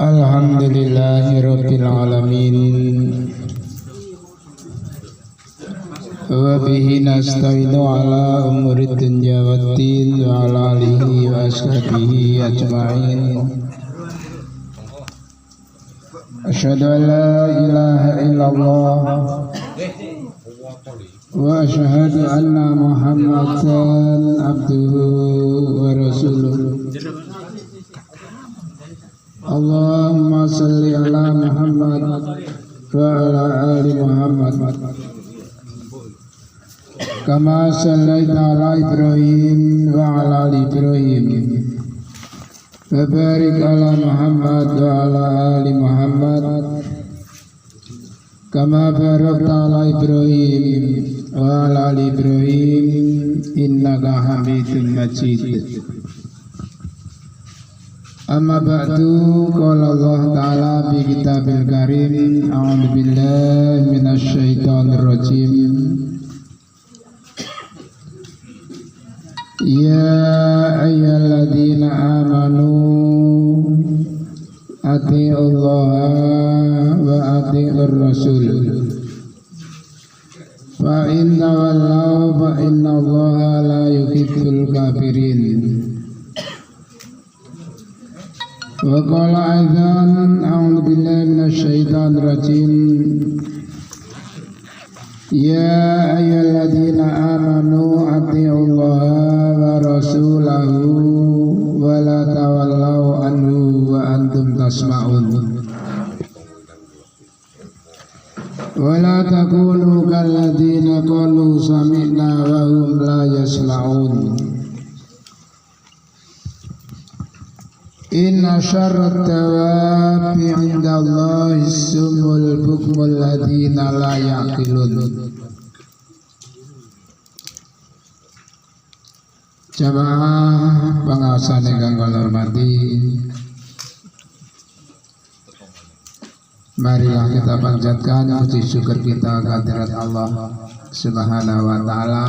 Alhamdulillahirabbil alamin wa bihi nasta'inu ala umurid dunya waddin wa ala alihi wa ashabihi ajma'in. Asyhadu an la ilaha illallah wa asyhadu anna Muhammadan abduhu wa rasuluh. Allahumma salli ala Muhammad wa ala ali Muhammad kama sallaita ala Ibrahim wa ala ali Ibrahim wa barik ala Muhammad wa ala ali Muhammad kama barakta ala Ibrahim wa ala ali Ibrahim innaka Hamidum Majid. Amma ba'du, qala Allah Ta'ala bi kitabil karim, a'udzu billahi minasy syaithanir rajim. Ya ayyuhalladzina amanu atiiullaha wa atiiur rasul. Fa inna wallahu fa innallaha la yuhibbul kafirin. Wa qala aidan a'udzu billahi minasy syaithanir rajim. Ya ayyuhalladzina amanu atiiullaha wa rasulahu wa la tawallaw anhu wa antum tasma'un. Wa la takunu kalladzina qalu sami'na wa hum la yasma'un. Inna syarrat dawabi indallahi sumul bukmul ladina la yaqilun. Jamaah pengawasan ingkang kula hormati, marilah kita panjatkan puji syukur kita kehadirat Allah Subhanahu wa taala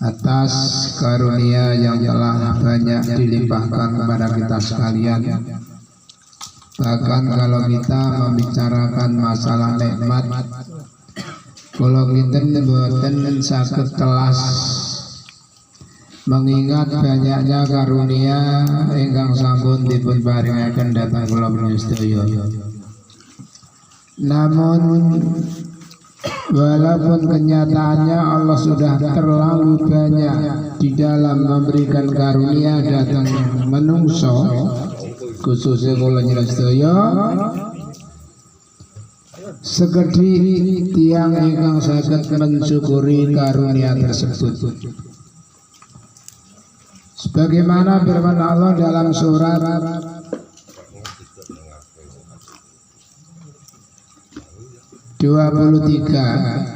atas karunia yang telah banyak dilimpahkan kepada kita sekalian. Bahkan kalau kita membicarakan masalah nikmat, kalau kita mboten saged telas mengingat banyaknya karunia ingkang sampun dipun paringaken dhateng kula sedaya. Namun walaupun kenyataannya Allah sudah terlalu banyak di dalam memberikan karunia datang menungso, khususnya kula sedaya, sekedhik tiang ingkang saged mensyukuri karunia tersebut. Sebagaimana firman Allah dalam surat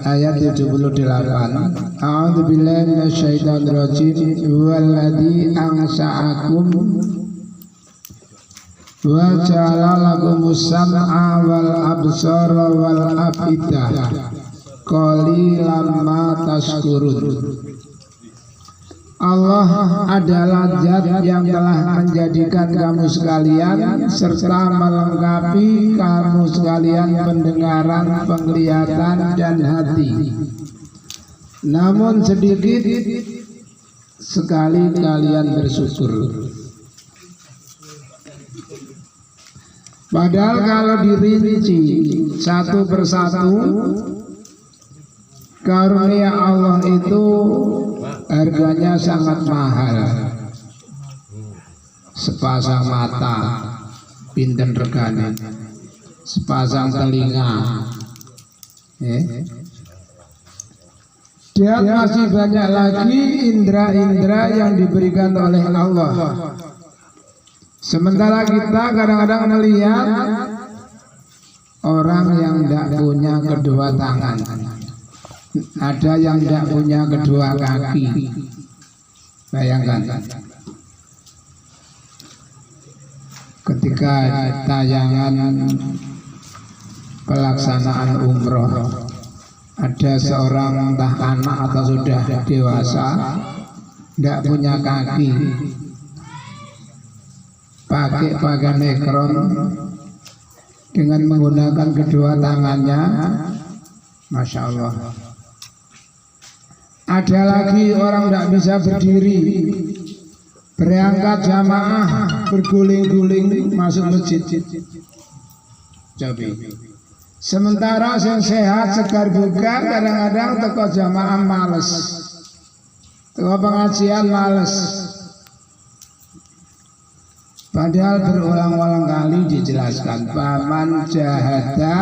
ayat 78. A'udzu billahi minasyaitonir rajim. Walladzi ansa'akum wa ja'ala lakumus sam'a wal absara wal afidah qalilan ma tashkurun. Allah adalah zat yang telah menjadikan kamu sekalian serta melengkapi kamu sekalian pendengaran, penglihatan, dan hati. Namun sedikit sekali kalian bersyukur. Padahal kalau dirinci satu persatu, karunia Allah itu harganya sangat mahal. Sepasang mata pinten regane, sepasang telinga, dan masih banyak lagi indera-indera yang diberikan oleh Allah. Sementara kita kadang-kadang melihat orang yang tidak punya kedua tangan, ada yang tidak punya kedua kaki. Bayangkan ketika tayangan pelaksanaan umroh, ada seorang entah anak atau sudah dewasa tidak punya kaki, pakai pakaian ihram dengan menggunakan kedua tangannya, Masya Allah. Ada lagi orang tidak bisa berdiri, berangkat jamaah berguling-guling masuk masjid. Coba. Sementara yang sehat segar bugar kadang-kadang teko jamaah males, teko pengajian males. Padahal berulang-ulang kali dijelaskan, paman jahada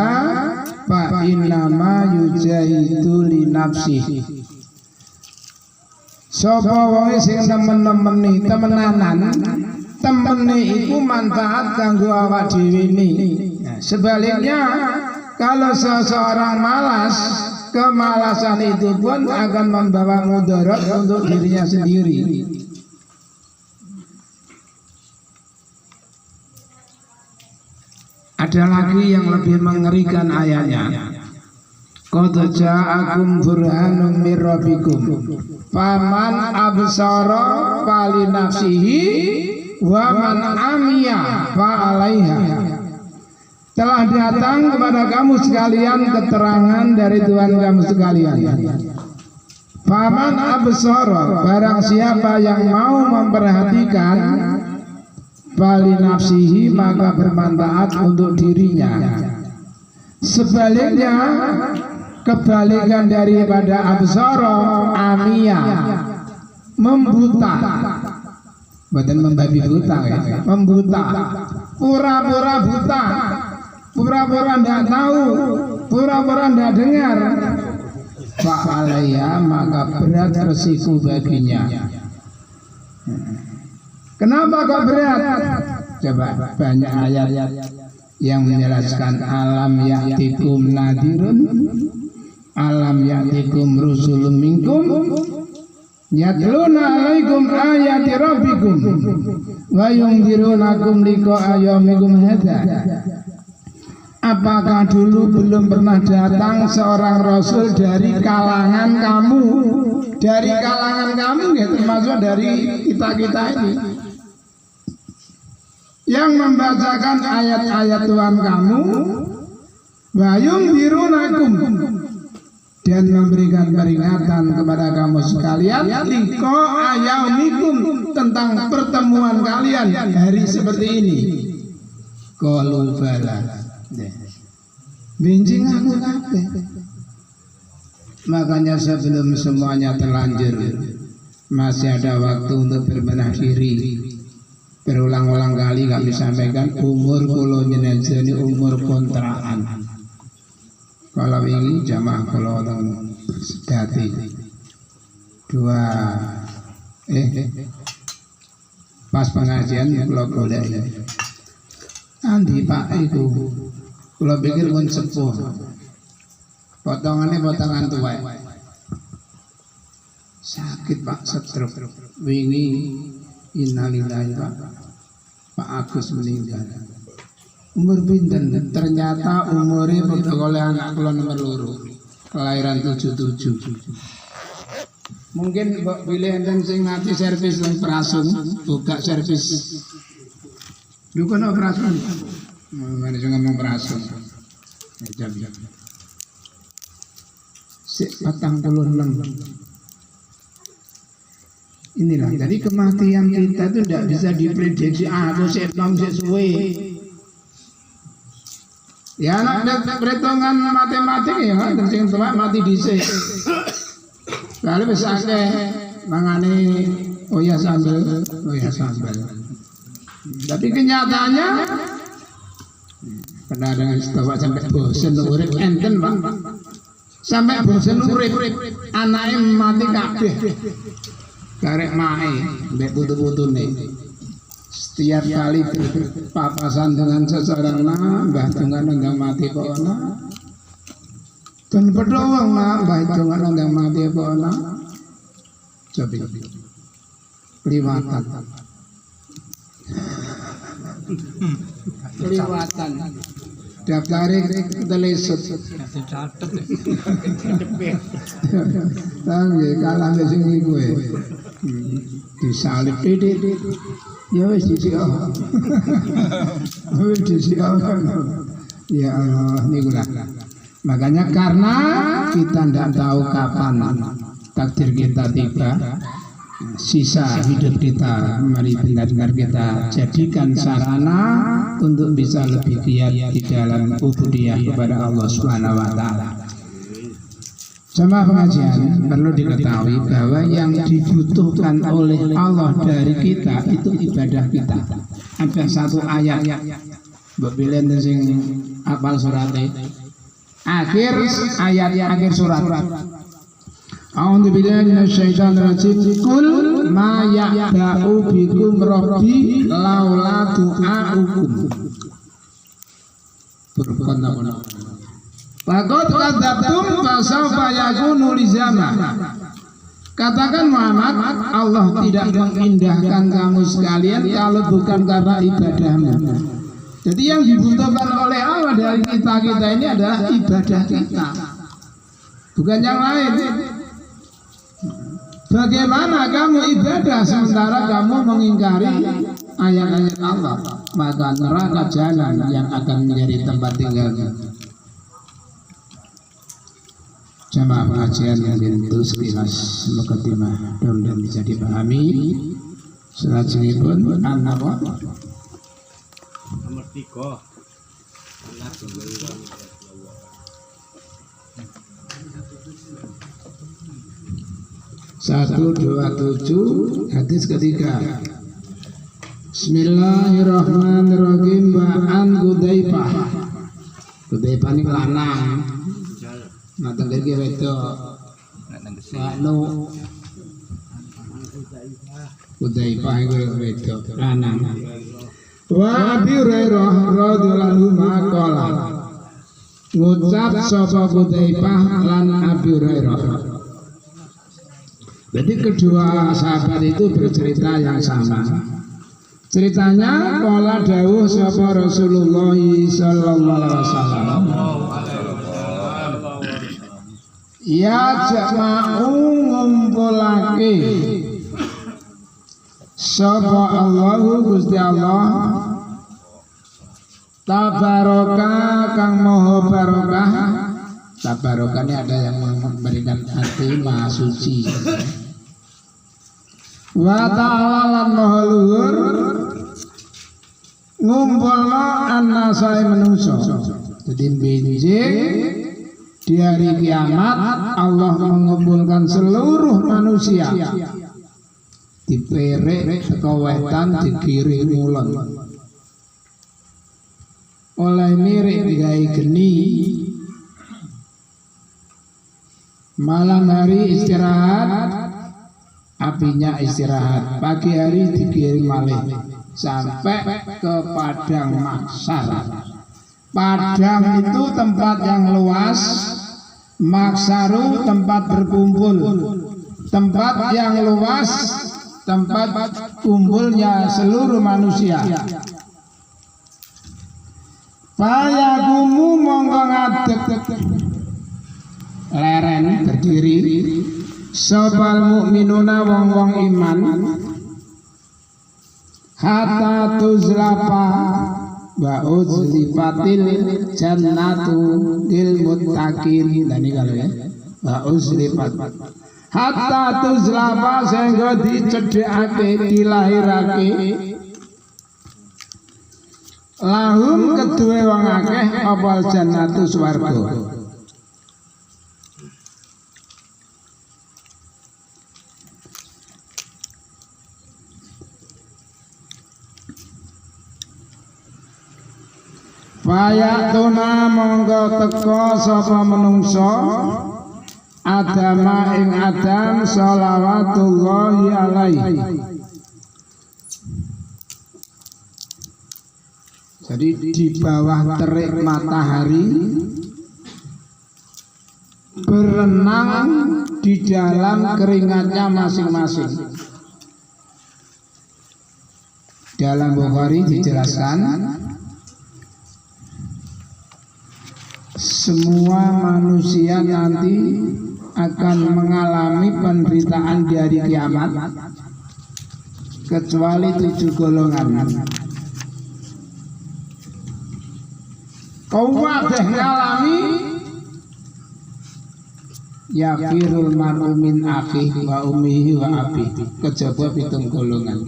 fa innama yujahidu li nafsihi. Sapa wae sing temen-temeni temenanan, temene iku manfaat kanggo awak dhewe ne. Sebaliknya kalau seseorang malas, kemalasan itu pun akan membawa mudarat untuk dirinya sendiri. Ada lagi yang lebih mengerikan ayatnya. Qad ja'akum burhanun mir rabbikum faman absara fali nafsihi wa man amiya fa 'alaiha. Telah datang kepada kamu sekalian keterangan dari Tuhan kamu sekalian. Faman absara, barang siapa yang mau memperhatikan, fali nafsihi, maka bermanfaat untuk dirinya. Sebaliknya, kebalikan daripada absara, amia, membuta, bukan membabi buta ya, membuta, pura-pura buta, pura-pura tidak tahu, pura-pura tidak dengar, fa'alaiha, maka berat resiko baginya. Kenapa kok berat? Coba banyak ayat yang menjelaskan alam ya'tikum nadirun, alam ya'tikum rusulun minkum yatluna alaikum ayati rabbikum wa yunzirunakum liqa'a yaumikum hadza. Apakah dulu belum pernah datang seorang rasul dari kalangan kamu? Dari kalangan kamu ya, termasuk dari kita-kita ini, yang membacakan ayat-ayat Tuhan kamu, wa yunzirunakum, dan memberikan peringatan kepada kamu sekalian, liqa'a yaumikum, tentang pertemuan kalian hari seperti ini. Qalu bala, benjing aku kabeh. Makanya sebelum semuanya terlanjur, masih ada waktu untuk berbenah diri. Berulang-ulang kali kami sampaikan, umur kulo jenengan umur kontrakan. Kalau ini jamaah kulo sedati dua pas pengajian kulo golek. Andi Pak itu kulo pikir pun sepuh. Potongannya potongan tua. Sakit Pak, stroke. Wingi innalillahi Pak Agus meninggal. Umur pinten? Ternyata umurnya oleh anak kula nomor 2, kelahiran 77. Mungkin mbok pilih enten sing ngati servis nang Prasung, buka servis. Lho kono Prasung. Mana sing ngomong Prasung. Jam. Sik 46. Inilah, jadi kematian kita itu tidak bisa diprediksi. Aku sik nom sik suwe. Ya nak perhitungan matematik ya, sing tua mati dhisik. Lalu bisa akeh mangane oya sambel. Tapi kenyataannya pernah dengan setawa sampai bosen urip enten Pak. Sampai bosen urip anake mati kabeh. Karek mae mbek putu-putune. Setiap kali berpapasan dengan seseorang mbah dongan nang mati kok ana. Dan berdoa mbah dongan nang mati kok ana. Cobi. Liwatan. daftare telesut. Tangge kalah sing iku e. Disalib titik. Ya wis disiok. Wis disiok. Ya Allah niku lah. Makanya karena kita tidak tahu kapan takdir kita tiba, sisa hidup kita, mari benar-benar kita jadikan sarana untuk bisa lebih giat di dalam ubudiyah kepada Allah Subhanahu wa taala. Jamaah pengajian perlu diketahui bahwa yang dibutuhkan oleh Allah dari kita itu ibadah kita. Ada satu ayat bebilen sing apal surate. Akhir surat. A'udzu billahi minasyaitonir rajim. Qul ma ya'ba'u bikum rabbi laula du'aukum. Berkata-kata. Faqad kadzabtum fasawfa yakunu lizama. Katakan Muhammad, Allah tidak mengindahkan kamu sekalian kalau bukan karena ibadahmu. Jadi yang dibutuhkan oleh Allah dari kita ini adalah ibadah kita, bukan yang lain. Bagaimana kamu ibadah sementara kamu mengingkari ayat-ayat Allah? Maka neraka jalan yang akan menjadi tempat tinggalnya. Jamaah pengajian yang itu sekilas mukadimah dan bisa dipahami. Selanjutnya anak nomor 3 127 hadis ketiga. Bismillahirrahmanirrahim. Ba'an Hudzaifah. Hudzaifah ini lanang. Mateng iki wedok. Anu Hudzaifah iki wedok lanang. Wa Abi Hurairah radhiyallahu anhu maqala. Ngucap sapa Hudzaifah lan Abi Hurairah. Jadi kedua sahabat itu bercerita yang sama. Ceritanya qala dawuh sapa Rasulullah sallallahu alaihi wasallam. Ya jama'u ngumpulake sapa Allahu Gusti Allah tabaraka kang maha barokah. Tabaraka ini ada yang memberikan arti maha suci. Wa ta'ala lan maha luhur ngumpulna annasai menungso. Jadi benjing di hari kiamat Allah mengumpulkan seluruh manusia, diperek kewetan di kiri ngulon oleh mirip gawe geni. Malam hari istirahat, apinya istirahat. Pagi hari digiring malih sampai ke padang mahsyar. Padang itu tempat yang luas, mahsyaru tempat berkumpul, tempat yang luas, tempat kumpulnya seluruh manusia. Fayagumu monggo ngadeg leren berdiri sopal mukminuna wong-wong iman hatta tuzlapa wa uzlifatil jannatu lil muttaqin. Dan ini kalau ya wa uzlifat hatta tuzlapa sehingga dicedhekake dilahirake lahum kedue wong akeh apa jannatu swarga. Fayatuna monggo teko sapa menungso Adama ing Adam sholawatullahi alaihi. Jadi di bawah terik matahari berenang di dalam keringatnya masing-masing. Dalam Bukhari dijelaskan semua manusia nanti akan mengalami penderitaan di hari kiamat kecuali 7 golongan. Kau kabeh ngalami ya firul mar'u min akhihi wa ummihi wa abihi, kejaba 7 golongan.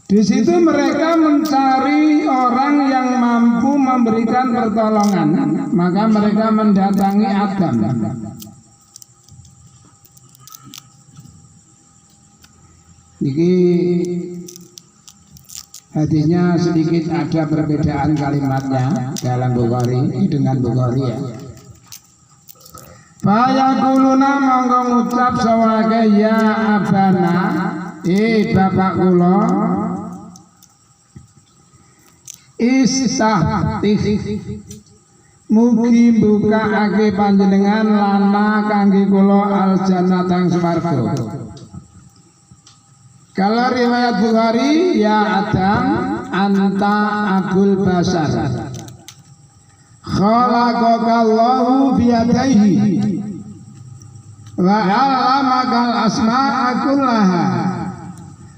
Di situ mereka mencari orang yang mampu memberikan pertolongan, maka mereka mendatangi Adam. Ini hadisnya sedikit ada perbedaan kalimatnya dalam Bukhari dengan Bukhari ya. Fayaquluna monggo ngucap sawake ya abana, bapak kula istahtih mugi bukaake panjenengan lana kangge kula al jannatang swarga. Kalau riwayat Bukhari ya Adam anta abul basar khalaqakallahu biyadaihi wa 'allamakal asma'a kullaha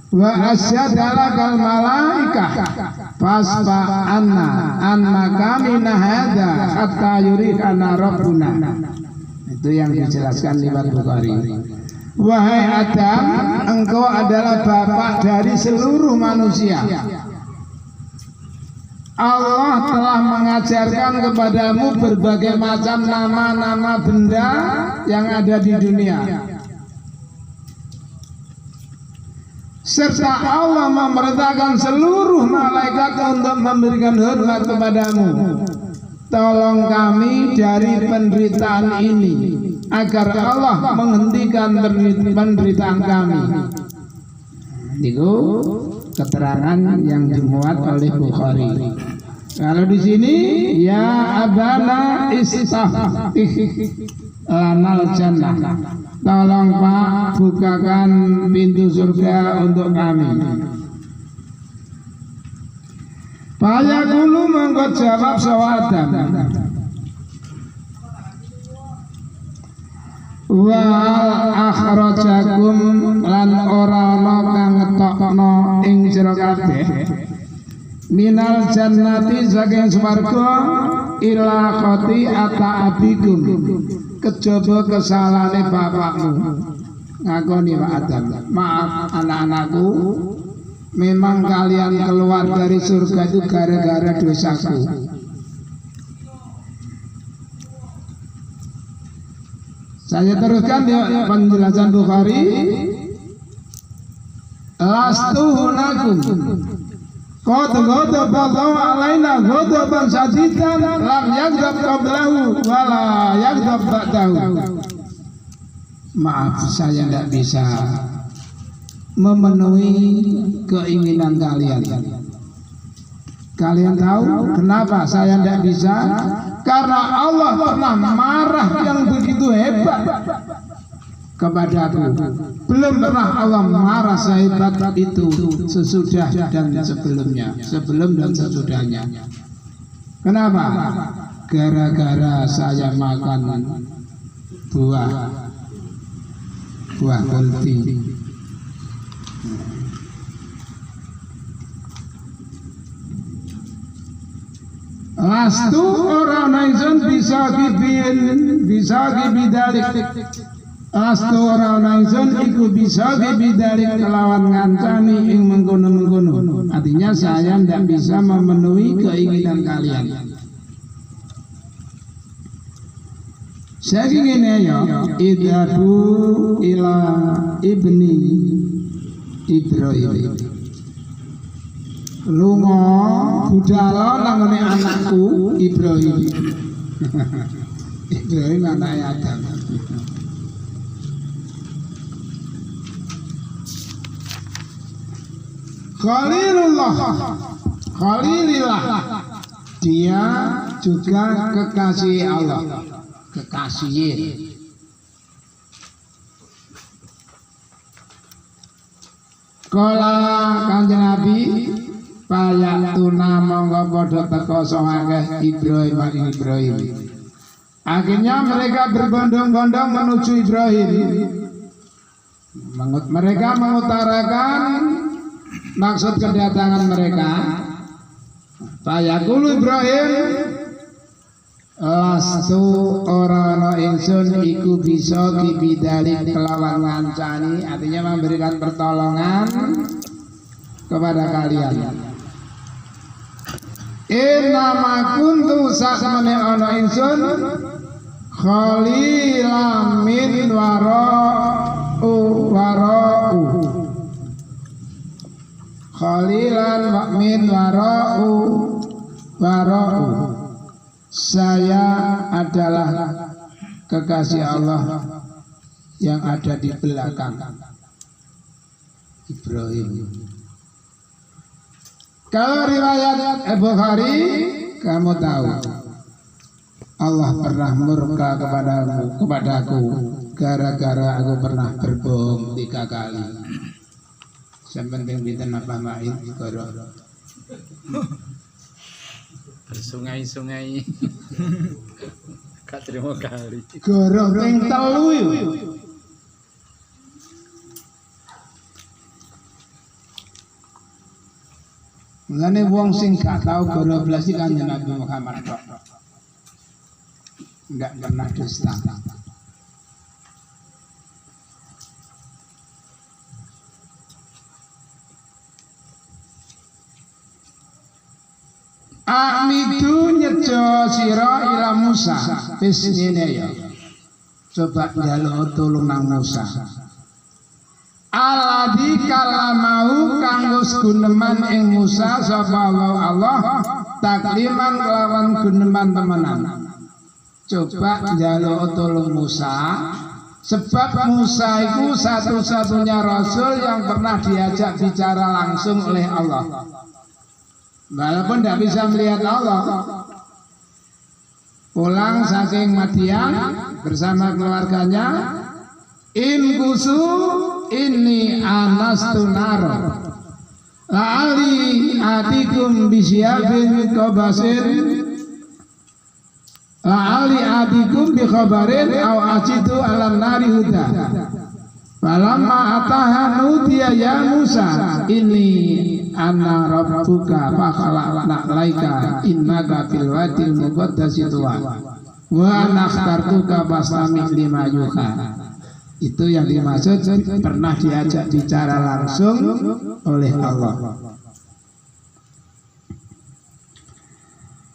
wa asyadalakal malaikah fasfa anna an makamina hadha hatta yurihana rabbuna. Itu yang dijelaskan lewat Bukhari. Wahai Adam, engkau adalah bapak dari seluruh manusia. Allah telah mengajarkan kepadamu berbagai macam nama-nama benda yang ada di dunia. Serta Allah memerintahkan seluruh malaikat untuk memberikan hormat kepadamu. Tolong kami dari penderitaan ini, agar Allah menghentikan penderitaan kami. Itu keterangan yang dimuat oleh Bukhari. Kalau di sini ya abana istahtih lanal jannah, tolong Pak bukakan pintu surga untuk kami. Paya dulu monggo jawab sawadam. Wal akhrajakum lan ora ana kang ngetokno ing sira kabeh minal jannati saking swarga ila khati'ata abikum, kejaba kesalahane bapakmu. Ngakoni Pak Adam, maaf anak-anakku, memang kalian keluar dari surga itu gara-gara dosaku. Saya teruskan di penjelasan Bukhari. Lastu hunakum qad ghadaballahu alaina ghadaban sadidan lam yaghdab qablahu wala yaghdab ba'dahu. Maaf, saya tidak bisa memenuhi keinginan kalian. Kalian tahu kenapa saya tidak bisa? Karena Allah pernah marah yang begitu hebat kepadaku. Belum pernah Allah marah sehebat itu sesudah dan sebelumnya, sebelum dan sesudahnya. Kenapa? Gara-gara saya makan buah kulti. Lastu orang naizun bisa kibidalik. Lastu orang naizun iku bisa kibidalik kelawan ngancani ing mengkono. Artinya saya tidak bisa memenuhi keinginan kalian. Saya ingin ya idhabu ila ibni Ibrahim. Lunga budala nangone anakku Ibrahim. Ibrahim anak Adam. Khalilullah, dia juga kekasih Allah, kekasih. Kala Kanjeng Nabi payatuna monggo padha teka sawakeh Ibrahim. Akhirnya mereka berbondong-bondong menuju Ibrahim. Mereka mengutarakan maksud kedatangan mereka. Fayaqulu Ibrahim, lastu ora ana ingsun iku bisa dibidalik kelawan ngancani, artinya memberikan pertolongan kepada kalian. Innama kuntu sakmene ana ingsun khalilan min wara'u khalilan min wara'u saya adalah kekasih Allah yang ada di belakang Ibrahim. Kalau riwayat Bukhari, kamu tahu Allah pernah murka kepadaku gara-gara aku pernah berbohong 3 kali. Sampai pinten apa main karo bersungai-sungai. Gak terima kali. Goro ping 3 yo. Mulane wong sing gak tau goro blas iki Kanjeng Nabi Muhammad tok. Enggak pernah dusta. Amidu nyejo sira ila Musa. Wis ngene ya. Coba njaluk tulung nang Musa. Alladzi kalamau kanggo guneman ing Musa sapa Allah takliman kelawan guneman temenan. Coba njaluk tulung Musa, sebab Musa itu satu-satunya rasul yang pernah diajak bicara langsung oleh Allah. Walaupun tidak bisa melihat Allah. Pulang saking Madian bersama keluarganya, in kusu ini anastu naro la'ali atikum bisyabin qabasin la'ali atikum bi khabarin aw ajidu alam nari huda. Falamma ataha nudiya ya Musa ini ana rabbuka fakhalaqna laika innaka fil wadil muqaddasi tuwa wa ana akhtartuka fastami' lima yuha. Itu yang dimaksud pernah diajak bicara langsung oleh Allah.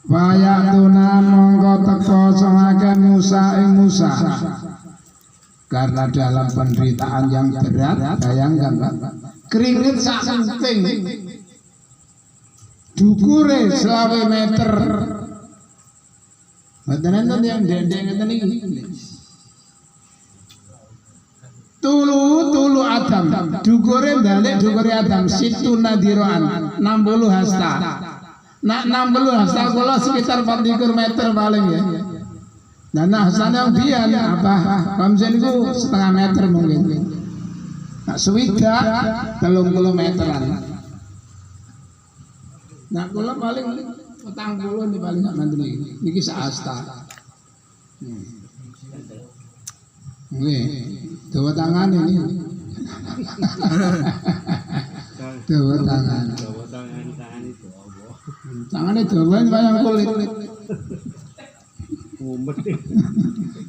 Wayatuna monggo teka semakan Musa ing Musa. Karena dalam penderitaan yang berat, bayangkan keringet sak emping, dukure 20 meter. Mboten enten yang ndek ngeten iki. Tulu Adam, dukure balik dukure Adam situ nadiroan 60 hasta. Nak 60 hasta kula sekitar 24 meter paling ya. Nah hastanya yang bian apa? Kamsen itu setengah meter mungkin. Nak swidak 30 meteran. Nah kula paling 40 nih paling sak manten iki. Niki sak hasta. Nggih, dawa tangan ini. Dawa tangan. Tangannya dawa bayang kulit. Mumet.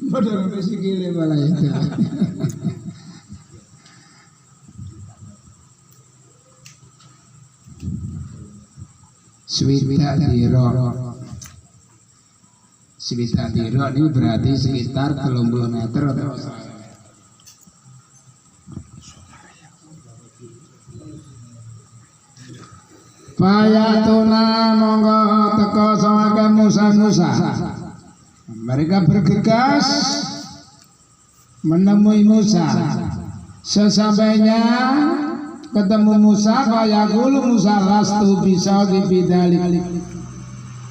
Padahal wis sikile malah itu. Swita diro ini berarti sekitar 30 meter atau Fayatuna monggo teko sawake Musa. Mereka bergegas menemui Musa. Sesampainya ketemu Musa, fayaqulu Musa lastu bisa dibidalik.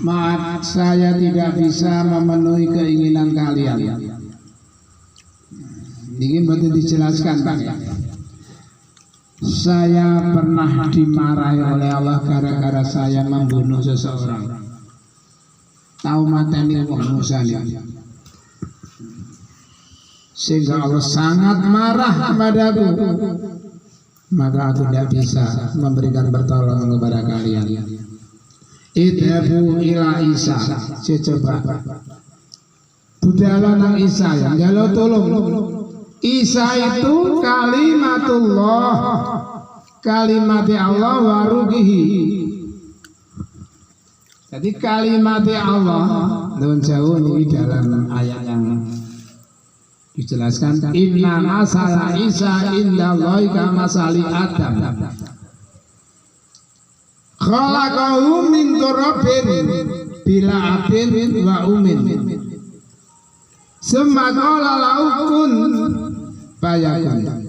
Maaf, saya tidak bisa memenuhi keinginan kalian. Ini betul dijelaskan Pak ya. Saya pernah dimarahi oleh Allah gara-gara saya membunuh seseorang. Tahu mateni wong Musa ini. Sehingga Allah sangat marah kepadaku. Maka aku tidak bisa memberikan pertolongan kepada kalian. Idhabu ila Isa. Saya coba budala nang Isa yang jalo tolong. Isa itu kalimatullah, kalimat Allah wa ruhihi. Jadi kalimat Allah daun jauh ini dalam ayat yang dijelaskan inna masala Isa indallahi kama masali Adam khalaqahu min turabin bila abin wa umin summa qala lahu kun fayakun.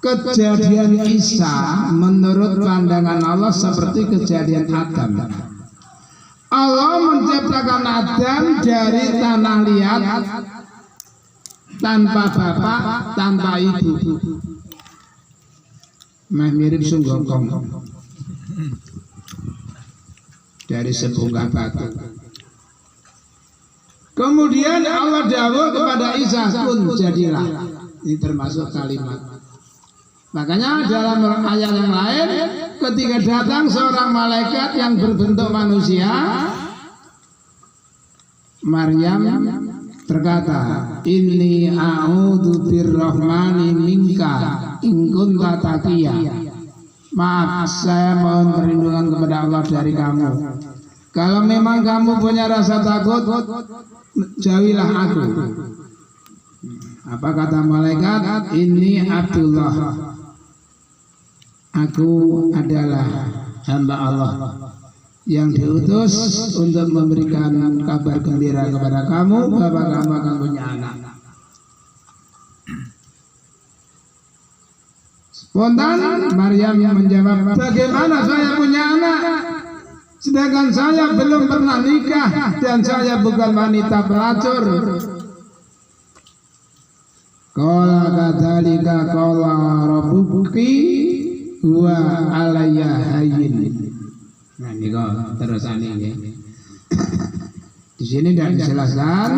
Kejadian Isa menurut pandangan Allah seperti kejadian Adam. Allah menciptakan Adam dari tanah liat, tanpa bapak, tanpa ibu. Mirip sunggokong dari sebungkah batu. Kemudian Allah dawuh kepada Isa, kun jadilah. Ini termasuk kalimat. Makanya dalam ayat yang lain, ketika datang seorang malaikat yang berbentuk manusia, Maryam berkata, inni a'udzu birrahmani minka in kunta taqiyya. Maaf, saya mohon perlindungan kepada Allah dari kamu. Kalau memang kamu punya rasa takut, jauhilah aku. Apa kata malaikat? Ini Abdullah. Aku adalah hamba Allah yang diutus untuk memberikan kabar gembira kepada kamu bahwa kamu akan punya anak. Spontan Maryam menjawab, bagaimana saya punya anak? Sedangkan saya belum pernah nikah dan saya bukan wanita pelacur. Qala kadzalika qala rabbuki wa alayya hayyin. Nah ini kok terusan ini. Di sini tidak dijelaskan.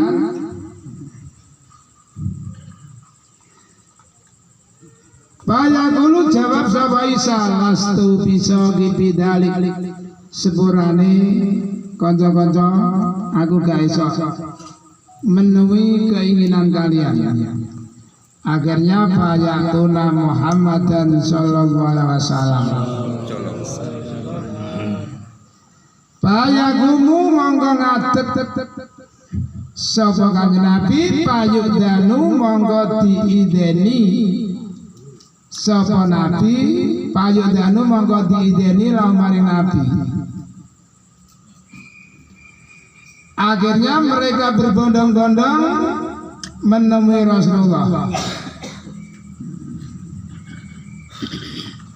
Banyak dulu jawab sapa Isa, lastu bisa kibidalik. Sepurane kanca-kanca aku gak iso menuhi keinginan kalian. Akhirnya bayatuna Muhammadan sallallahu alaihi wasallam. Bayagumu monggo ngadeg sapa kanjeng Nabi, payudanu monggo diideni sapa Nabi, payudanu monggo diideni lamari Nabi. Akhirnya mereka berbondong-bondong menemui Rasulullah.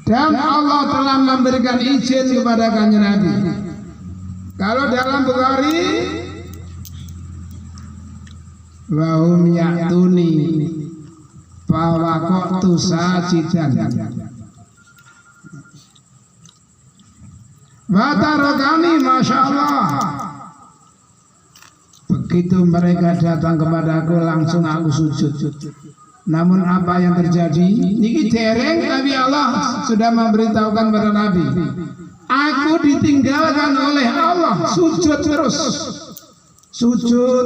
Dan Allah telah memberikan izin kepada kanjeng Nabi. Kalau dalam Bukhari, wahum ya'tuni fawaqtu sajidan wa tarakani, masya Allah. Begitu mereka datang kepadaku langsung aku sujud. Namun apa yang terjadi? Niki dereng Nabi Allah sudah memberitahukan kepada Nabi. Aku ditinggalkan oleh Allah, sujud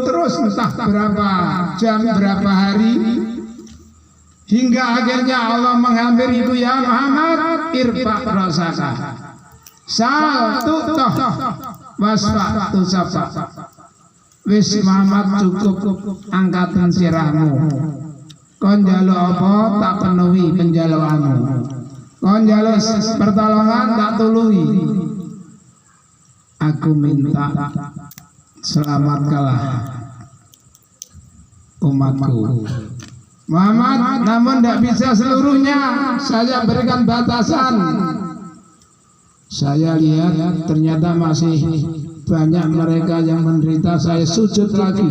terus entah berapa jam, berapa hari, hingga akhirnya Allah menghampiriku, ya Muhammad, irfa rasaka, satu toh wasfa tu sapa. Wis Muhammad, cukup angkatan sirahmu. Kon njaluk apa tak penuhi penjaluanmu. Kon njaluk pertolongan tak tulungi. Aku minta selamatkanlah umatku. Muhammad, namun tidak bisa seluruhnya. Saya berikan batasan. Saya lihat ternyata masih banyak mereka yang menderita. Saya sujud lagi,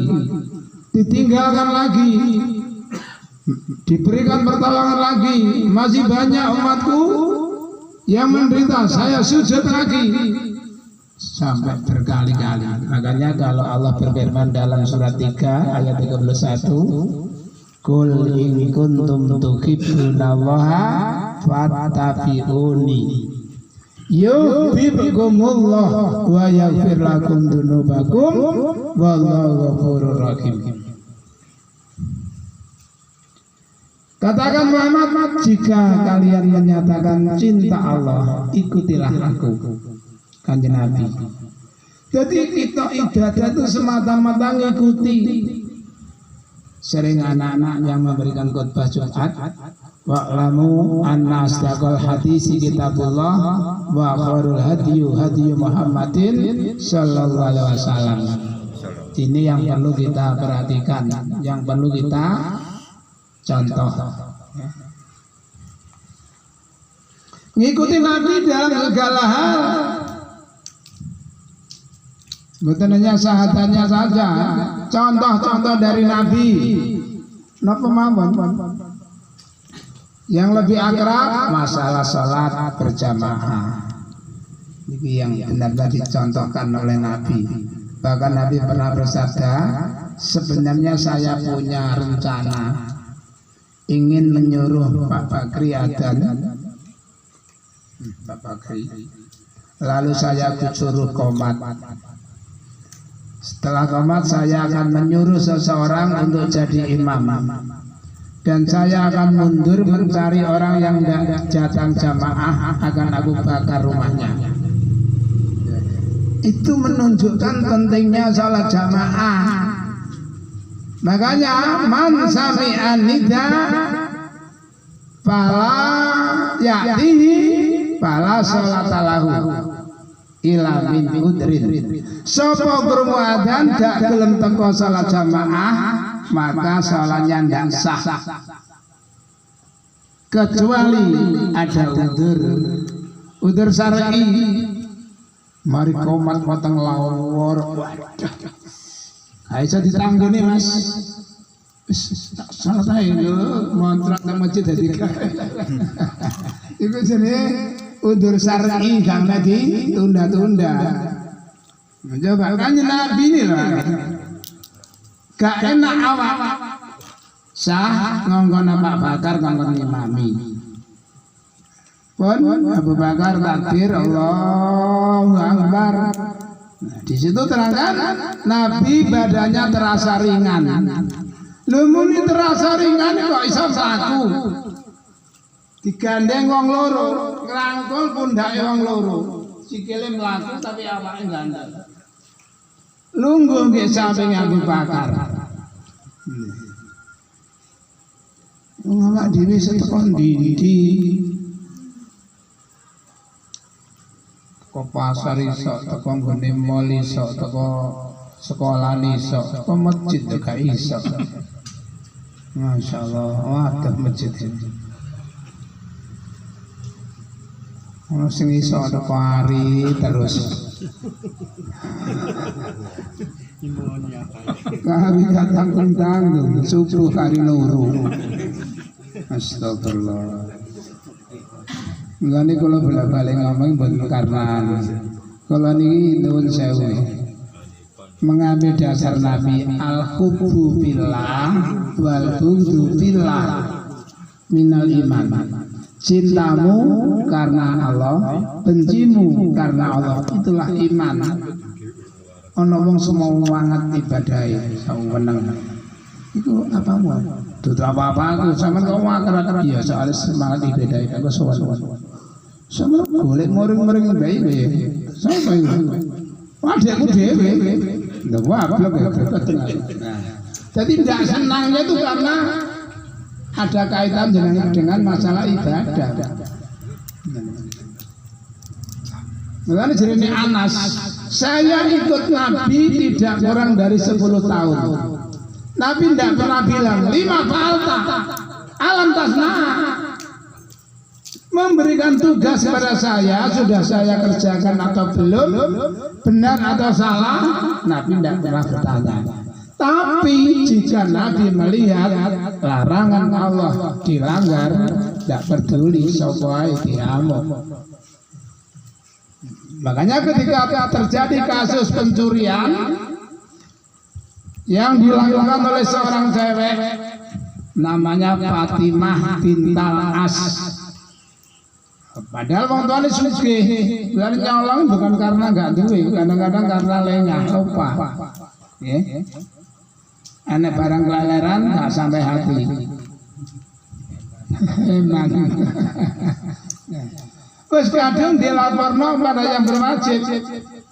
ditinggalkan lagi. Diberikan pertolongan lagi, masih banyak umatku yang menderita, saya sujud lagi sampai berkali-kali. Makanya kalau Allah berfirman dalam surat 3 ayat 31, Qul in kuntum tuhibbunallaha fattabi'uni yuhibbukumullah wa yaghfir lakum dzunubakum wallahu ghafurur rahim. Katakan Muhammad, jika kalian menyatakan cinta Allah, ikutilah aku, Kanjeng Nabi. Jadi kita ibadah itu semata-mata ngikuti. Sering anak-anak yang memberikan khutbah Jumat, wa'lamu anna asdaqal hadisi kitabullah wa khairul hadyu hadyu Muhammadin sallallahu alaihi wasallam. Ini yang perlu kita perhatikan, yang perlu kita contoh. Ngikuti Nabi dalam segala hal, bukan hanya sahadatnya saja. Contoh-contoh dari Nabi. Napa mawon? Yang lebih akrab masalah salat berjamaah. Ini yang benar-benar dicontohkan oleh Nabi. Bahkan Nabi pernah bersabda, sebenarnya saya punya rencana ingin menyuruh Pak Bakri adzan, Pak Bakri, lalu saya suruh qomat. Setelah qomat saya akan menyuruh seseorang untuk jadi imam, dan saya akan mundur mencari orang yang tidak datang jamaah, akan aku bakar rumahnya. Itu menunjukkan pentingnya salat jamaah. Makanya man sami'an nida fala ya'tihi fala sholata lahu ila min udrin. Sapa krungu adzan dak gelem teko salat jamaah, maka salatnya ndak sah. Kecuali ada udzur syar'i. Mari komat potong lawor. Aisyah ditanggone Mas. Salah saya lho, kontrak nang masjid dadi. Iku jenenge udzur syar'i gak ditunda-tunda. Coba kan Nabi ini lho. Gak enak awak. Sah ngongkon Pak Bakar ngongkon imami. Pun Abu Bakar takbir Allahu Akbar. Di situ terangkan Nabi badannya terasa ringan. Lumuni terasa ringan kok iso saku. Digandeng wong loro, ngrangkul pundake wong loro. Sikile mlaku tapi awake gandeng. Lungguh nggih samping Abu Bakar. Wong awak dhewe seteko ndi? Teko pasar iso, teko nggone mall iso, teko sekolah iso, teko masjid gak iso. Masya Allah, waduh masjid ini. Ono sing iso teko hari terus. Kami tanggung-tanggung, subuh kari loro. Astagfirullah. Mulane kula bolak-balik ngomong mboten karena kula niki nuwun sewu. Mengambil dasar Nabi al-hubbu billah wal bughdu billah minal iman. Cintamu karena Allah, bencimu karena Allah, itulah iman. Ana wong semau wanget ibadahe saweneng. Iku apa wae? Dudu apa-apa aku sampean kok akar-akar ya soal semangat ibadahe kok sowan-sowan. Sama golek moring-moring bae bae. Sampai adekku dhewe. Lha wablok ya. Jadi tidak senangnya itu karena ada kaitan dengan masalah ibadah. Makanya jadi Anas, saya ikut Nabi tidak kurang dari 10 tahun. Nabi tidak pernah bilang 5 falta alam tasna, memberikan tugas kepada saya, sudah saya kerjakan atau belum, benar atau salah, Nabi tidak pernah bertanya. Tapi jika Nabi melihat larangan Allah dilanggar, tidak peduli sapa diamuk. Makanya ketika terjadi kasus pencurian yang dilakukan oleh seorang cewek namanya Fatimah bintal As. Padahal wong tuane sugih, lan nyolong bukan karena enggak duwe, kadang-kadang karena lengah lupa. Nggih. Ana barang kelaleran enggak sampai hati. Emang. Wes kadang dilaporno pada yang berwajib.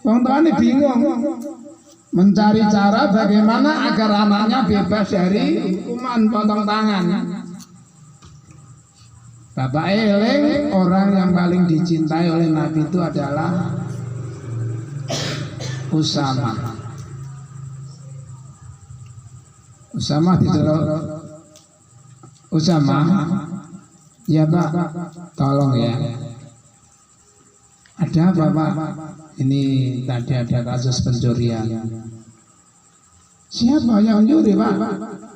Wong tuane bingung mencari cara bagaimana agar anaknya bebas dari hukuman potong tangan. Bapak eling, orang yang paling dicintai oleh Nabi itu adalah Usama. Usama diceluk, Usama, ya Pak, tolong ya. Ada apa Pak? Ini tadi ada kasus pencurian. Siapa yang nyuri Pak?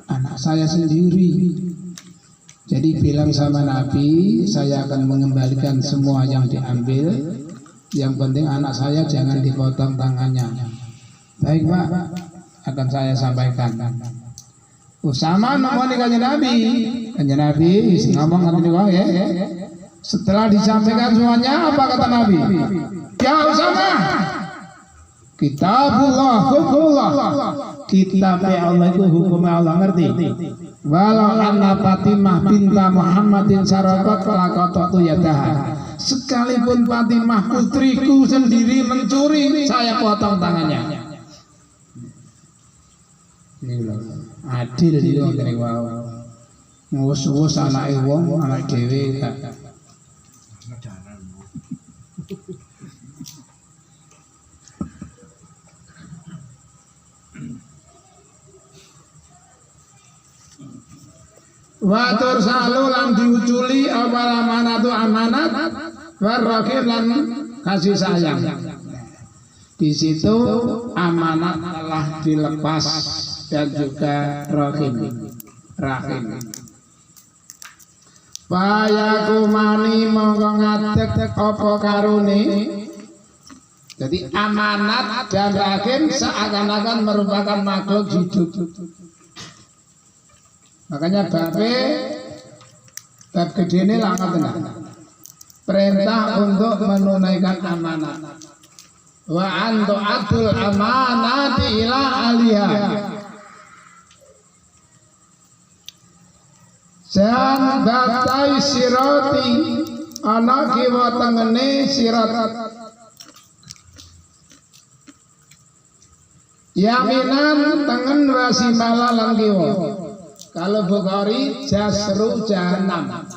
Anak saya sendiri. Jadi bilang sama Nabi, saya akan mengembalikan semua yang diambil. Yang penting anak saya jangan dipotong tangannya. Baik Pak, akan saya sampaikan. Usama nomor kanjeng Nabi. Kanjeng Nabi ngomong ngene ya. Setelah disampaikan semuanya, apa kata Nabi? Ya Usama, kitabullah, hukumullah. Kitab Allah itu hukum Allah, ngerti? Walau anna Fatimah binta Muhammadin sarakat laqatatu yadaha. Sekalipun Fatimah putriku sendiri mencuri, saya potong tangannya. Adil dia ngene wae. Ngurus-ngurus anake wong, anak dhewe gak. Watur salu lan diuculi awal amanatu amanat warrohim lan kasih sayang. Di situ amanat telah dilepas dan juga rahim. Payakumani mongko ngadeg apa karune. Jadi amanat dan rahim seakan-akan merupakan makhluk hidup. Makanya bab gede ini langkah tenang. Perintah untuk menunaikan amanat. Wa antu atul amanati ila aliyah. Jan batai siroti ana kiwa tengene sirat. Yaminan tengen wasimala lan kiwa. Kalau Bukhari jasru jahanam,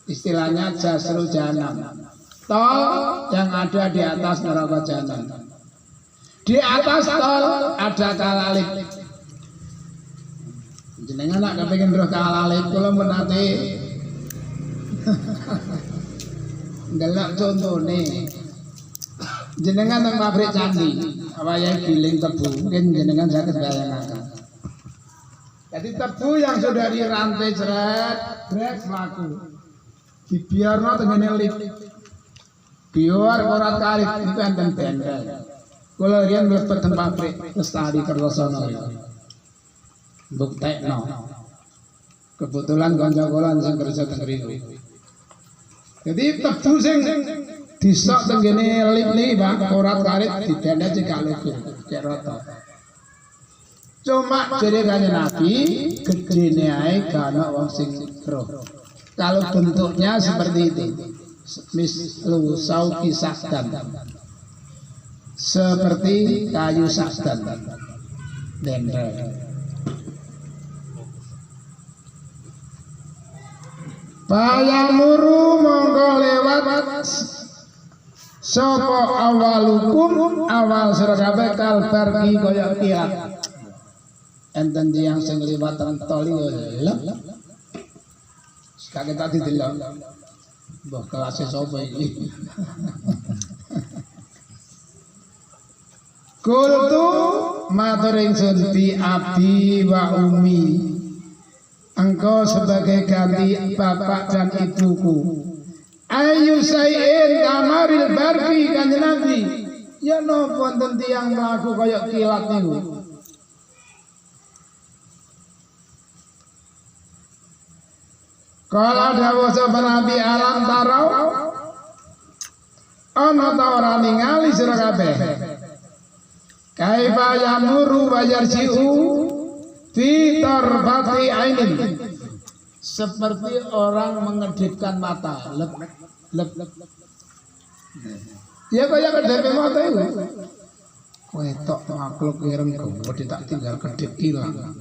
istilahnya jasru jahanam, tol yang ada di atas neraka jahanam. Di atas tol ada kalalip. Jenengan nak kepengin roh kalalip, kula menate ndelok contone. Jenengan nang pabrik candi, wayahe giling tebu, mungkin jenengan saged bayangaken. Jadi tebu yang sudah dirantai seret, brek mlaku. Dibiarno tengene lip. Biar korat kalit itu enten bendel. Kula riyen mlebet teng pabrik Lestari Kertosono. Buktekno. Kebetulan kanca kula sing kerja teng mriku. Jadi tebu sing disok tengene lip niki Pak, korat kalit dibendel cekak lego, cek rata. Cuma jadi kanjeng Nabi gedene ae kana wong sing roh. Kalau bentuknya seperti itu, mislu sauki sakdan, seperti kayu sakdan, dendel. Payamuru mongko lewat sapa awalukum awal sira kabeh kalbar ki kaya kiat. Enten yang sing liwatan tol lho. Kaget tadi delok. Mbah kelas sapa iki? Kultu matur ingsun bi abi wa umi, engkau sebagai ganti bapak dan ibuku. Ayu sayin kamaril barbi kanjeng Nabi. Ya napa wonten tiyang mlaku kaya kilat niku. Kala dawuh sapa Nabi alam tarau ana ta ora ningali sira kabeh. Kaifa yamuru wa yarji'u fi tarbati ainin. Seperti orang mengedipkan mata. Lep. Ya kaya kedip mata itu. Kowe tok makhluk ireng kok tak tinggal kedip ilang.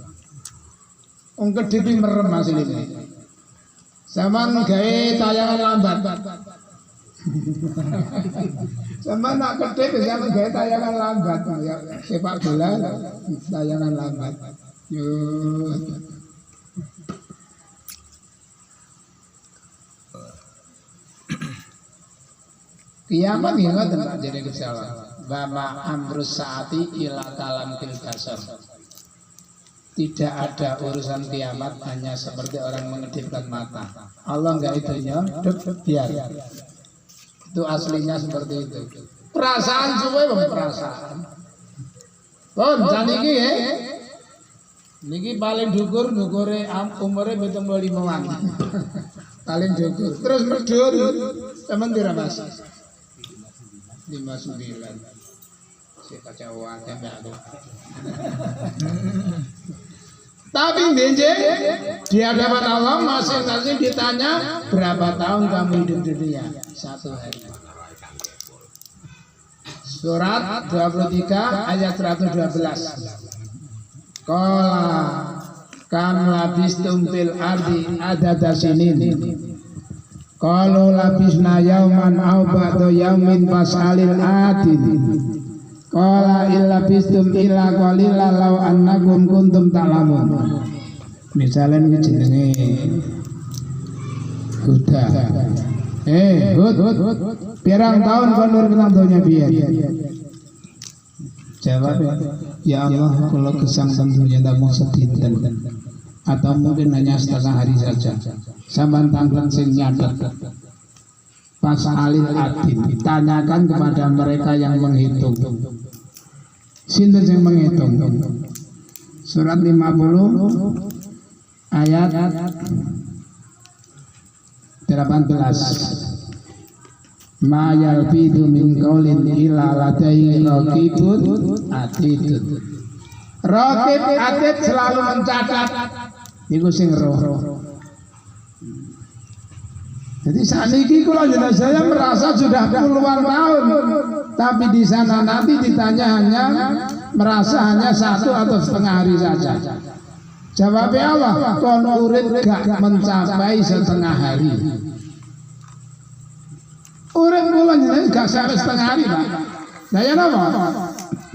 Wong kedip merem asline. Saman gawe tayangan lambat. Sama nak kedip sama gawe tayangan lambat ya sepak bola tayangan lambat. Yo. Kiamat ya ngoten Pak jadi kesalah. Bama amrus saati ila kalam fil basar. Tidak ada urusan kiamat hanya seperti orang mengedipkan mata. Allah enggak itunya, biar. Itu aslinya seperti itu. Perasaan suwe bang perasaan. Pun saniki ya. Niki paling dukur dukure umure 75-an. Paling dukur. Terus medhur. Temen pira Mas? 59. Si kacauan tembak aku. Tapi benjing di hadapan Allah masing-masing ditanya berapa tahun kamu hidup di dunia? 1 hari. Surat 23 ayat 112. Qala kam labistum fil ardi adada sinin. Qalu labisna yauman aw ba'da yaumin fasalil atin. Qala illa bistum illa qalila law annakum kuntum ta'lamun. Misalnya ini jenenge Huda. Hud. Pirang tahun kondur kenang donya biar. Jawab ya Allah kalau kesang tentunya tak mau sedinten atau mungkin hanya setengah hari saja. Sampan tangklan sing nyatet. Pas alil adin ditanyakan kepada mereka yang menghitung. Sinten yang menghitung? Surat 50 ayat 18. Ma yalfidu min qaulin illa ladaihi raqibun atidun. Raqib atid selalu mencatat. Niku sing roh. Jadi saat ini kalau saya merasa sudah puluhan tahun, tapi di sana nanti ditanya hanya merasa hanya 1 atau setengah hari saja. Jawabnya Allah, kono urip gak mencapai setengah hari. Urip kula jenengan gak sampai setengah hari, Pak. Daya napa?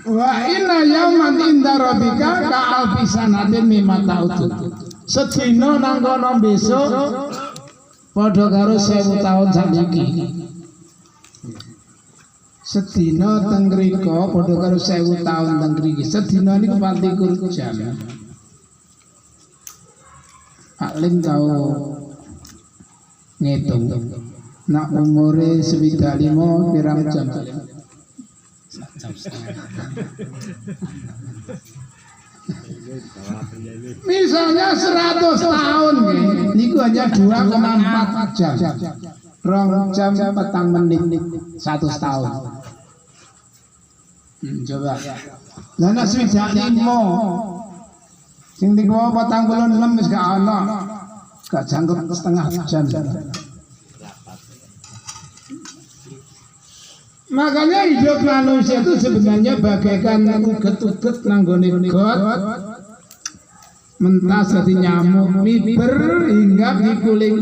Wa inna yauman inda rabbika ka alfi sanatin mimma ta'udun. Sedina nang kono besok padha karo 1000 tahun sakniki. Sedina teng mriko padha karo 1000 tahun teng mriki. Sedina niku 24 jam. Alim tau ngitung. Nak umure 25 pirang jam? Jam setengah. Misalnya 100 tahun niku hanya 2,4 jam. 2 jam 4 menit 100 tahun. Coba. Lah nek swidak 5 sing 46 wis gak ana. Gak jangkep setengah jam. Makanya hidup manusia itu sebenarnya bagaikan uget-uget nanggone got mentas dadi nyamuk miber hingga dikuling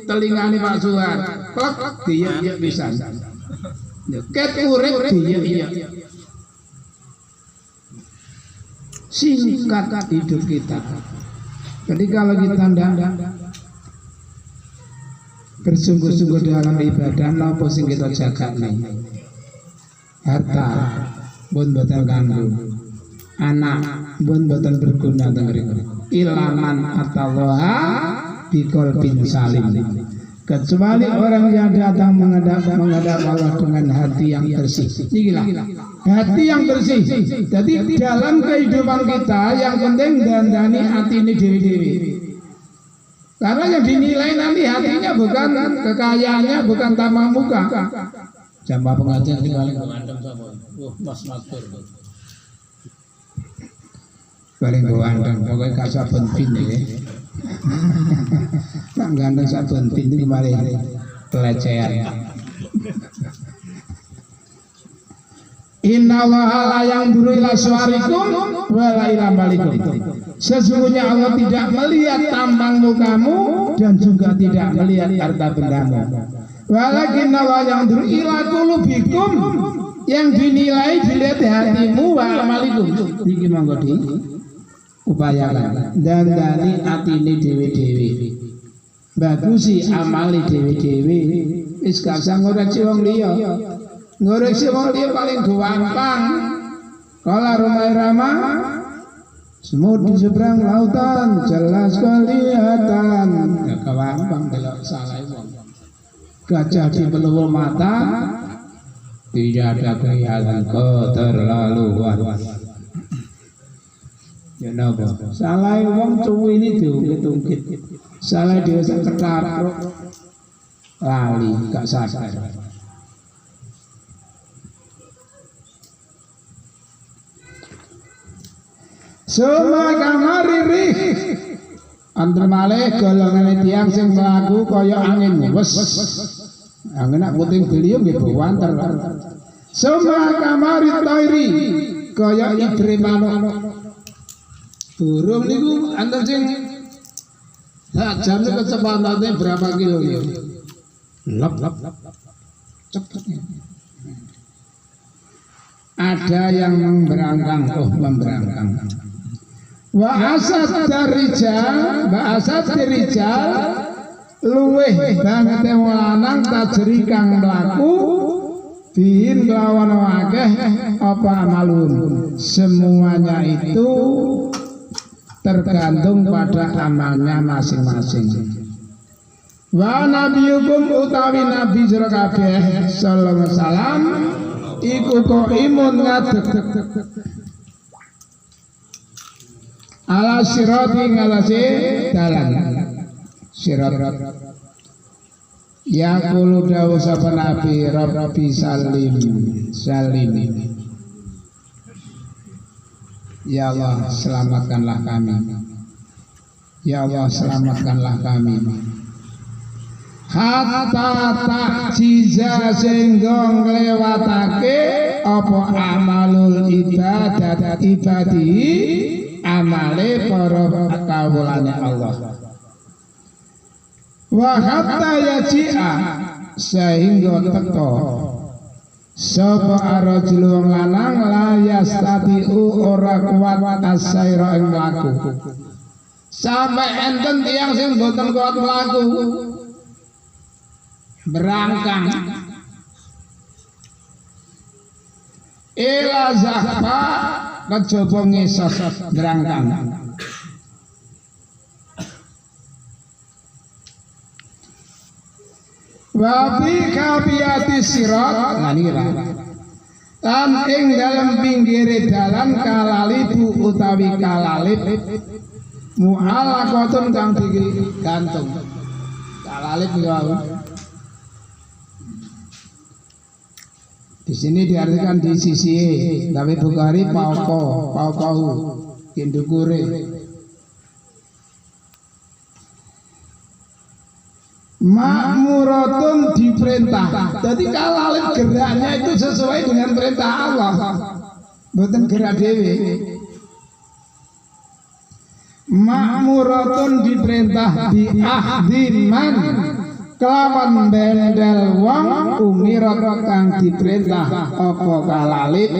telingane Pak Suwan. Klek diyak pisan. Ket urip diyak. Singkat hidup kita. Jadi kalau kita ndak bersungguh-sungguh dalam ibadah napa sing kita jagane. Harta pun batal ganggu, anak pun boten berguna tengeriku ilaman atallaha biqalbin salim, kecuali orang yang datang menghadap Allah dengan hati yang bersih. Inilah hati yang bersih. Jadi dalam kehidupan kita yang penting dandani hati ini dewi-dewi. Karena yang dinilai nanti hatinya bukan kekayaannya, bukan tampang muka. Jambah pengajian di paling ganteng sama. Mas Matur. Paling ganteng, pokoknya kasar penting ya. Nak ganteng sak penting ini kemarin pelecehan. Inna Allaha la yanzuru ila suwarikum wa la ila balikum. Sesungguhnya Allah tidak melihat tampang mukamu dan juga tidak melihat harta bendamu. Walakin Allah yanzuru ila qulubikum, yang dinilai dilihat hatimu wa amalikum. Iki monggo di upayakan dan dari atine dewe-dewe. Bagusi amali dewe-dewe. Wis gak usah ngoreksi wong liya. Ngoreksi wong liya paling gampang. Kala Romai Rama, semut di seberang lautan jelas kelihatan. Ya gampang delok salah wong. Gajah di pelupuk mata tidak ada kelihatan keterlaluan. Ya napa? Salah wong cuwi ini diungkit-ungkit. Salah dia seketar lali gak sadar. Semua kamari rih antar malih golongan tiang sing mlaku kaya angin wes angin nak puting beliung nggih bawanter. Semua kamari tairi kaya idre manuk. Burung niku antar sing jamnya kecepatannya berapa kilo ya? Lep cepet. Ada yang memberangkang, memberangkang. Wa asad rijal luweh banget wong lanang tajri kang mlaku bin lawan akeh apa amalun. Semuanya itu tergantung pada amalnya masing-masing. Wa nabiyukum utawi nabi sira kabeh sallallahu alaihi wasallam iku qaimun ngadeg ala sirati ngalase dalan sirat ya qulu dawu sapa nabi rabbi salim salim. Ya Allah selamatkanlah kami. Ya Allah selamatkanlah kami. Hatta takjiza sehingga nglewatake apa amalul ibadat ibadi amale para kawulane Allah. Wa hatta yaji'a sehingga teko sapa arajul wong lanang la yastati'u ora kuat asaira ing mlaku. Sampai enten tiyang sing boten kuat mlaku berangkang ila zahfa kejaba ngesos berangkang. Wabi kabiyati sirat lan ing dalam pinggire dalan kalalibu utawi kalalip mu'alaqatun kang digantung. Kalalip niku di sini diartikan di sisi tapi Bukhari paukahu indukure. Makmuratun diperintah. Jadi kalalip geraknya itu sesuai dengan perintah Allah, bukan gerak dewi. Makmuratun diperintah diahdiman kelawan bendel wong umirat kang diperintah apa kalalip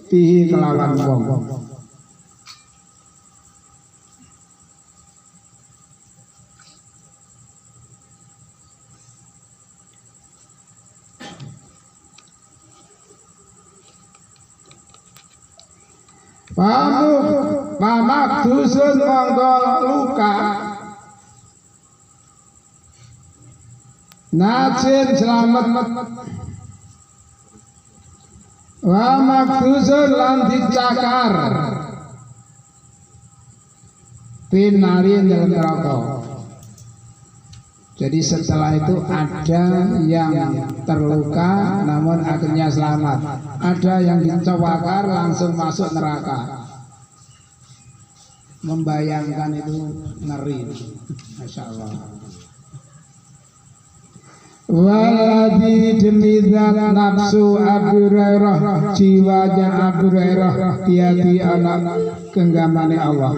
bihi kelawan wong. pamak dusun monggo luka najin selamat wa makdusun lan dicakar pinarin dalam neraka. Jadi setelah itu ada yang terluka namun akhirnya selamat, ada yang dicakar langsung masuk neraka. Membayangkan itu ngeri, Masya Allah. Waladhi demi zat nafsu Abu Hurairah, jiwanya Abu Hurairah tiati anak genggamane Allah.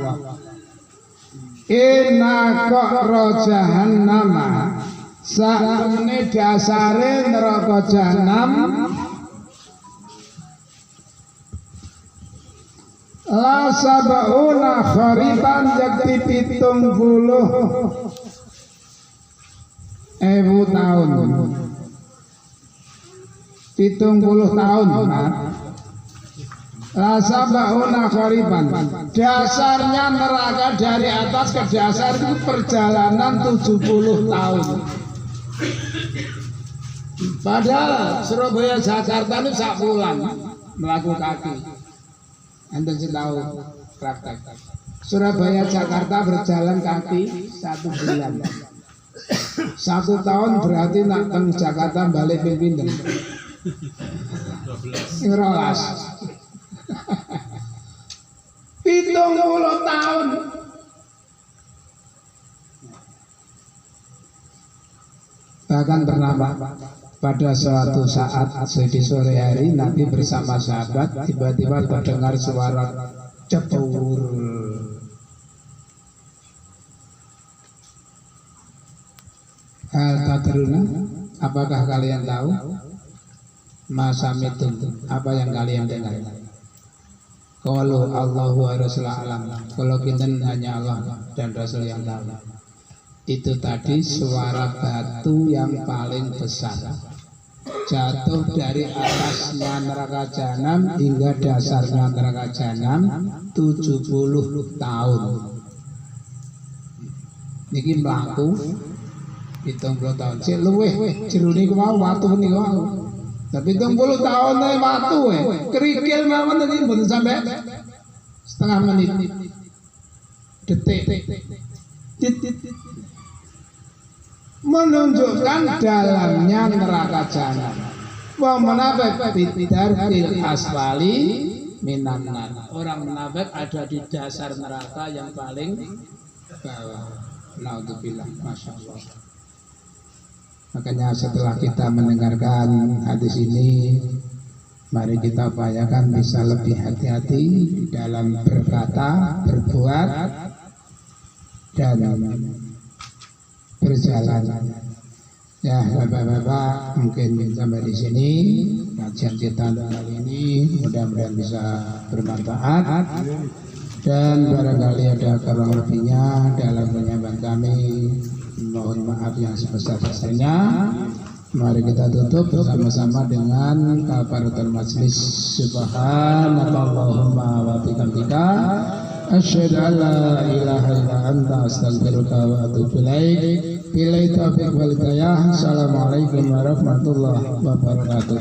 Inna qa'ra jahannama, sakmene dasare neraka jahanam la sab'una khariban yakti 70 ewu tahun 70 tahun rasa bauna khariban. Dasarnya neraka dari atas ke dasar itu perjalanan 70 tahun. Padahal Surabaya Jakarta itu sak bulan melaku kaki. Anda tahu praktek. Surabaya Jakarta berjalan kaki 1 bulan. 1 tahun berarti nak teng Jakarta balik pinten? 12. 70 tahun. Bahkan pernah pada suatu saat di sore hari Nabi bersama sahabat tiba-tiba terdengar suara cetur. Hal tadruna, apakah kalian tahu? Masa mitun, apa yang kalian dengar? Kalau Allahu wa Rasulullah alam, kalau kita hanya Allah dan Rasul yang tahu. Itu tadi suara batu yang paling besar jatuh dari atasnya neraka jahanam hingga dasarnya neraka jahanam 70 tahun. Niki mlaku 70 tahun. Cek luweh jerone ku mau watu niku. Tapi 70 tahun ae watu kerikil mawon iki mboten sampai setengah menit. Detik. Menunjukkan dalamnya neraka jahanam. Wa munafik bidaril asfali minan nar. Orang munafik ada di dasar neraka yang paling bawah. Naudzubillah, masyaallah. Makanya setelah kita mendengarkan hadis ini, mari kita upayakan bisa lebih hati-hati dalam berkata, berbuat, dan berjalan. Ya, bapak-bapak, mungkin sampai di sini kajian kita kali ini mudah-mudahan bisa bermanfaat. Dan barangkali ada kurang lebihnya dalam penyampaian kami, mohon maaf yang sebesar-besarnya. Mari kita tutup bersama-sama dengan kafaratul majlis. Subhanakallahumma wa bihamdika asyhadu an la ilaha illa anta astaghfiruka wa atubu ilaik. Billahi taufiq wal hidayah. Assalamualaikum warahmatullahi wabarakatuh.